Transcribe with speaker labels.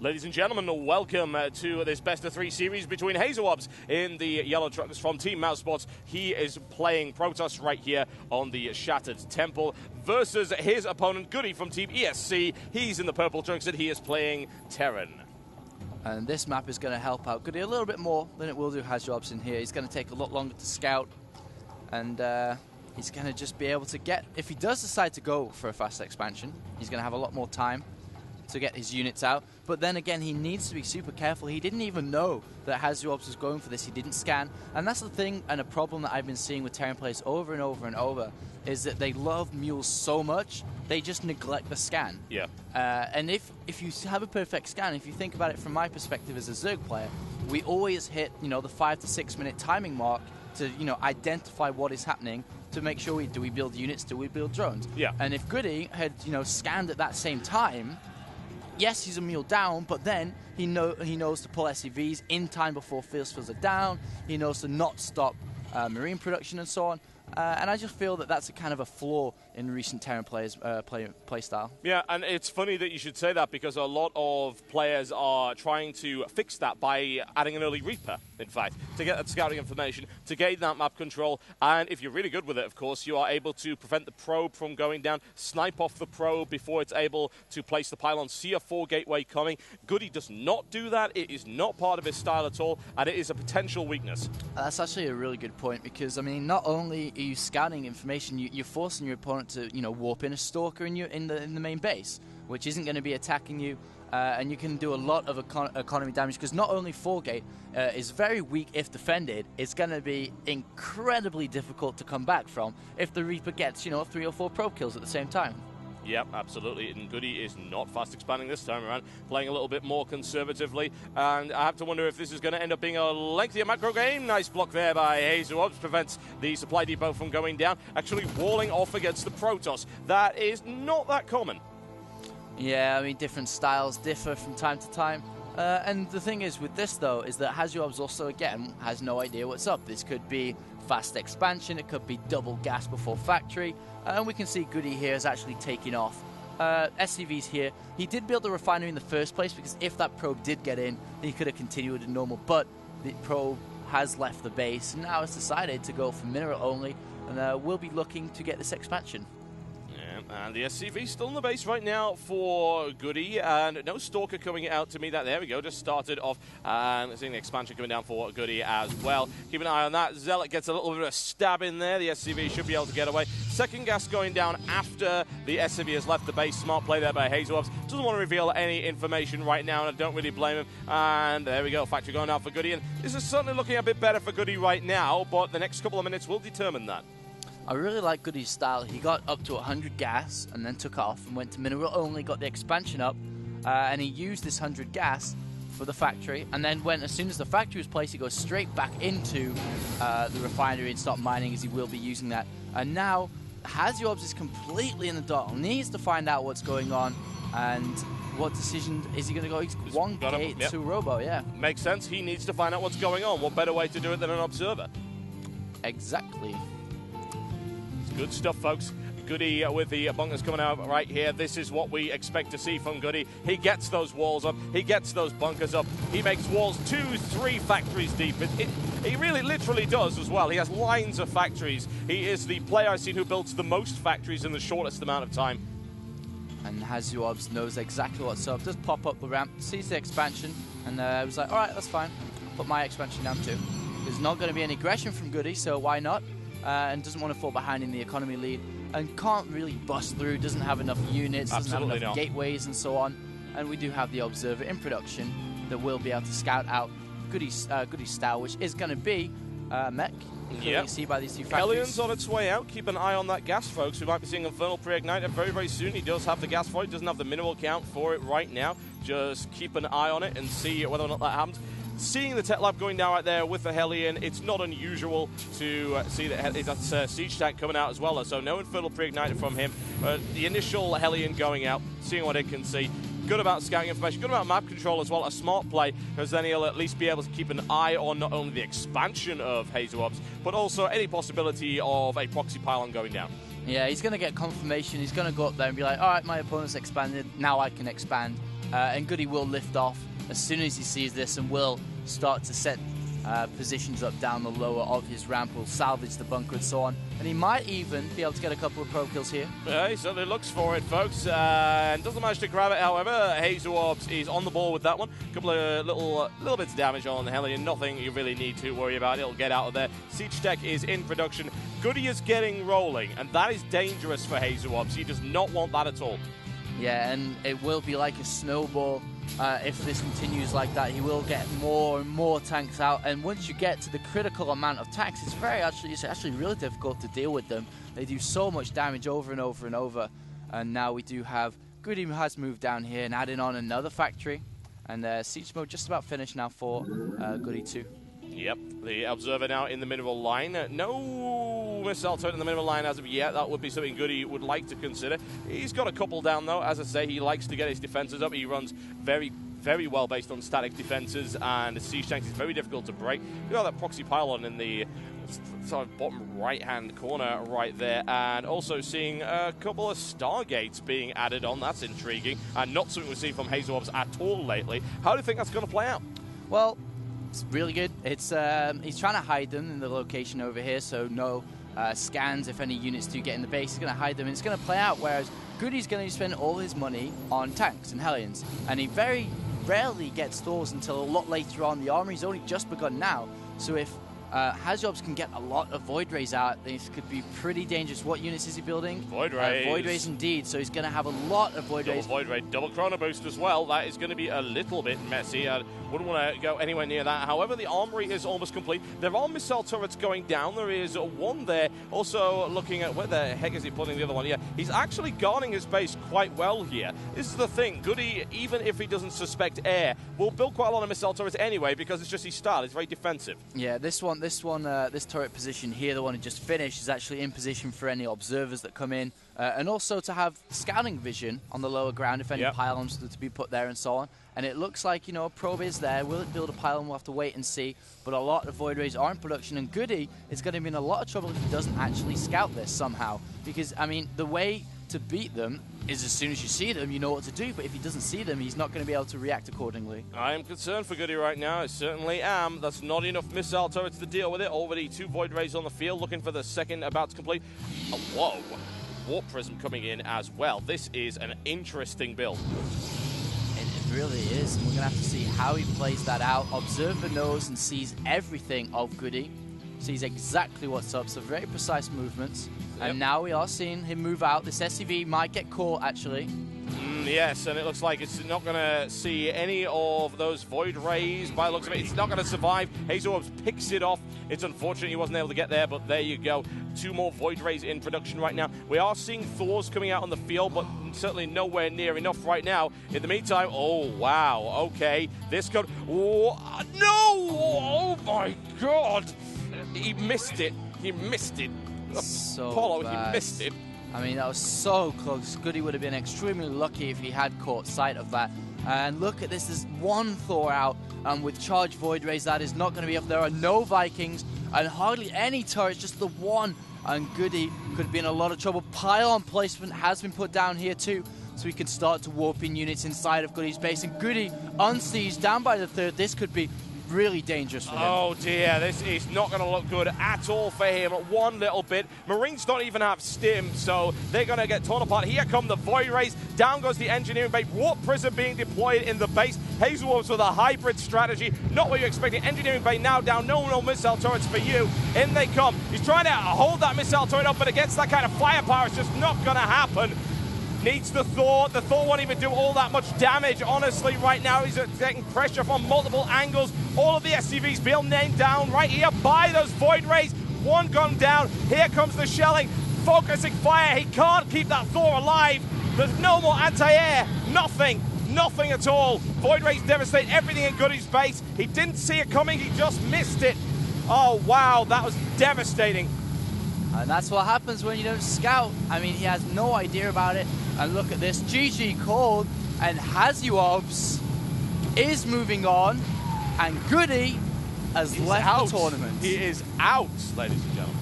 Speaker 1: Ladies and gentlemen, welcome to this best-of-3 series between Hasu0bs in the yellow trucks from Team Mousebots. He is playing Protoss right here on the Shattered Temple versus his opponent, Goody from Team ESC. He's in the purple trunks and he is playing Terran.
Speaker 2: And this map is going to help out Goody a little bit more than it will do Hasu0bs in here. He's going to take a lot longer to scout, and he's going to just be able to get, if he does decide to go for a fast expansion, he's going to have a lot more time to get his units out. But then again, he needs to be super careful. He didn't even know that Hasu0bs was going for this. He didn't scan. And that's the thing and a problem that I've been seeing with Terran players over and over and over, is that they love mules so much, they just neglect the scan.
Speaker 1: Yeah.
Speaker 2: And if you have a perfect scan, if you think about it from my perspective as a Zerg player, we always hit, the 5 to 6 minute timing mark to, identify what is happening, to make sure do we build units, do we build drones?
Speaker 1: Yeah.
Speaker 2: And if Goody had, scanned at that same time, yes, he's a mule down, but then he knows to pull SCVs in time before fields are down. He knows to not stop marine production and so on. And I just feel that that's a kind of a flaw in recent Terran players' play style.
Speaker 1: Yeah, and it's funny that you should say that, because a lot of players are trying to fix that by adding an early Reaper, in fact, to get that scouting information, to gain that map control. And if you're really good with it, of course, you are able to prevent the probe from going down, snipe off the probe before it's able to place the pylon, see a 4 gateway coming. Goody does not do that. It is not part of his style at all, and it is a potential weakness.
Speaker 2: That's actually a really good point, because, I mean, not only are you scouting information, you're forcing your opponent to, warp in a stalker in the main base, which isn't going to be attacking you, and you can do a lot of economy damage, because not only 4-gate is very weak if defended, it's going to be incredibly difficult to come back from if the Reaper gets, 3 or 4 probe kills at the same time.
Speaker 1: Yep, absolutely. And Goody is not fast expanding this time around, playing a little bit more conservatively. And I have to wonder if this is going to end up being a lengthier macro game. Nice block there by Hasu0bs, prevents the supply depot from going down, actually walling off against the Protoss. That is not that common.
Speaker 2: Yeah, I mean, different styles differ from time to time. And the thing is with this, though, is that Hasu0bs also, again, has no idea what's up. This could be fast expansion, it could be double gas before factory, and we can see Goody here is actually taking off. SCV's here. He did build the refinery in the first place, because if that probe did get in, he could have continued in normal, but the probe has left the base, and now it's decided to go for mineral only, and we'll be looking to get this expansion.
Speaker 1: And the SCV still in the base right now for Goody, and no Stalker coming out to meet that. There we go, just started off, and seeing the expansion coming down for Goody as well. Keep an eye on that. Zealot gets a little bit of a stab in there. The SCV should be able to get away. Second gas going down after the SCV has left the base. Smart play there by Hasu0bs. Doesn't want to reveal any information right now, and I don't really blame him. And there we go, factory going out for Goody, and this is certainly looking a bit better for Goody right now, but the next couple of minutes will determine that.
Speaker 2: I really like Goody's style. He got up to 100 gas and then took off and went to mineral only, got the expansion up, and he used this 100 gas for the factory, and then as soon as the factory was placed, he goes straight back into the refinery and start mining, as he will be using that. And now Hasu0bs is completely in the dark, needs to find out what's going on, and what decision is he going to go? He's 1 gate to Robo, yeah.
Speaker 1: Makes sense. He needs to find out what's going on. What better way to do it than an observer?
Speaker 2: Exactly.
Speaker 1: Good stuff, folks. Goody with the bunkers coming out right here. This is what we expect to see from Goody. He gets those walls up. He gets those bunkers up. He makes walls 2, 3 factories deep. He really literally does as well. He has lines of factories. He is the player I've seen who builds the most factories in the shortest amount of time.
Speaker 2: And Hasu0bs knows exactly what's up. Just pop up the ramp, sees the expansion, and was like, all right, that's fine. I'll put my expansion down too. There's not going to be any aggression from Goody, so why not? And doesn't want to fall behind in the economy lead, and can't really bust through, doesn't have enough units, doesn't have enough gateways and so on. And we do have the observer in production that will be able to scout out Goody's style, which is going to be mech. You see by these 2 factories.
Speaker 1: Helion's on its way out. Keep an eye on that gas, folks. We might be seeing Infernal Pre-Igniter very, very soon. He does have the gas for it. Doesn't have the mineral count for it right now. Just keep an eye on it and see whether or not that happens. Seeing the tech lab going down right there with the Hellion, it's not unusual to see that that's Siege Tank coming out as well. So no Infernal Pre-Igniter from him. But the initial Hellion going out, seeing what it can see. Good about scouting information, good about map control as well. A smart play, because then he'll at least be able to keep an eye on not only the expansion of Hasu0bs, but also any possibility of a proxy pylon going down.
Speaker 2: Yeah, he's going to get confirmation. He's going to go up there and be like, all right, my opponent's expanded. Now I can expand. And Goody will lift off as soon as he sees this and will start to set positions up down the lower of his ramp. Will salvage the bunker and so on. And he might even be able to get a couple of pro kills here.
Speaker 1: Yeah, he certainly looks for it, folks. And doesn't manage to grab it, however. Hasu0bs is on the ball with that one. A couple of little bits of damage on the Hellion. Nothing you really need to worry about. It'll get out of there. Siege Tech is in production. Goody is getting rolling, and that is dangerous for Hasu0bs. He does not want that at all.
Speaker 2: Yeah, and it will be like a snowball. If this continues like that, he will get more and more tanks out, and once you get to the critical amount of tanks, it's actually really difficult to deal with them. They do so much damage over and over and over, and now we do have Goody has moved down here and adding on another factory, and siege mode just about finished now for Goody 2.
Speaker 1: Yep, the Observer now in the mineral line. No missile turret in the mineral line as of yet. That would be something Goody would like to consider. He's got a couple down, though. As I say, he likes to get his defenses up. He runs very, very well based on static defenses, and siege tanks is very difficult to break. You got that proxy pylon in the sort of bottom right-hand corner right there, and also seeing a couple of Stargates being added on. That's intriguing, and not something we've seen from Hasu0bs at all lately. How do you think that's going to play out?
Speaker 2: Well, it's really good. It's he's trying to hide them in the location over here, so no scans if any units do get in the base. He's going to hide them, and it's going to play out, whereas Goody's going to spend all his money on tanks and Hellions, and he very rarely gets Thors until a lot later on. The armory's only just begun now, so if Hasu0bs can get a lot of Void Rays out, this could be pretty dangerous. What units is he building?
Speaker 1: Void Rays.
Speaker 2: Void Rays indeed, so he's going to have a lot of Void Rays.
Speaker 1: Void Ray, double Chrono Boost as well. That is going to be a little bit messy. I wouldn't want to go anywhere near that. However, the armory is almost complete. There are missile turrets going down. There is one there. Also looking at where the heck is he putting the other one? Yeah, he's actually guarding his base quite well here. This is the thing. Goody, even if he doesn't suspect air, will build quite a lot of missile turrets anyway because it's just his style. It's very defensive.
Speaker 2: Yeah, this turret position here, the one he just finished, is actually in position for any observers that come in, and also to have scouting vision on the lower ground if any pylons to be put there and so on. And it looks like, you know, a probe is there. Will it build a pylon? We'll have to wait and see. But a lot of Void Rays are in production, and Goody is going to be in a lot of trouble if he doesn't actually scout this somehow. Because, I mean, the way to beat them is as soon as you see them, you know what to do. But if he doesn't see them, he's not going to be able to react accordingly.
Speaker 1: I am concerned for Goody right now. I certainly am. That's not enough missile turrets to deal with it. Already 2 Void Rays on the field, looking for the second about to complete. Oh, whoa. Warp Prism coming in as well. This is an interesting build.
Speaker 2: It really is, and we're going to have to see how he plays that out. Observer knows and sees everything of Goody, sees exactly what's up, so very precise movements. And now we are seeing him move out. This SCV might get caught, actually.
Speaker 1: Yes, and it looks like it's not going to see any of those Void Rays. By the looks of it, it's not going to survive. Hasu0bs picks it off. It's unfortunate he wasn't able to get there, but there you go. 2 more Void Rays in production right now. We are seeing Thors coming out on the field, but certainly nowhere near enough right now. In the meantime, oh, wow, okay. This could... Oh, no! Oh, my God! He missed it. He missed it.
Speaker 2: So
Speaker 1: Apollo,
Speaker 2: bad.
Speaker 1: he missed it.
Speaker 2: I mean, that was so close. Goody would have been extremely lucky if he had caught sight of that. And look at this, there's 1 Thor out, and with charged Void Rays, that is not going to be enough. There are no Vikings, and hardly any turrets, just the 1. And Goody could be in a lot of trouble. Pylon placement has been put down here too, so we can start to warp in units inside of Goody's base. And Goody, unseized, down by the 3rd, this could be really dangerous for him.
Speaker 1: Oh dear, this is not going to look good at all for him. 1 little bit. Marines don't even have stim, so they're going to get torn apart. Here come the Void Rays. Down goes the engineering base. Warp Prism being deployed in the base. Hasu0bs with a hybrid strategy. Not what you're expecting. Engineering bay now down. No missile turrets for you. In they come. He's trying to hold that missile turret up, but against that kind of firepower, it's just not going to happen. Needs the Thor. The Thor won't even do all that much damage, honestly, right now. He's getting pressure from multiple angles. All of the SCVs being named down right here by those Void Rays. 1 gun down. Here comes the shelling. Focusing fire. He can't keep that Thor alive. There's no more anti-air. Nothing at all. Void Rays devastate everything in Goody's base. He didn't see it coming. He just missed it. Oh, wow. That was devastating.
Speaker 2: And that's what happens when you don't scout. I mean, he has no idea about it. And look at this, GG called, and Hasu0bs is moving on, and Goody has left the tournament.
Speaker 1: He is out, ladies and gentlemen.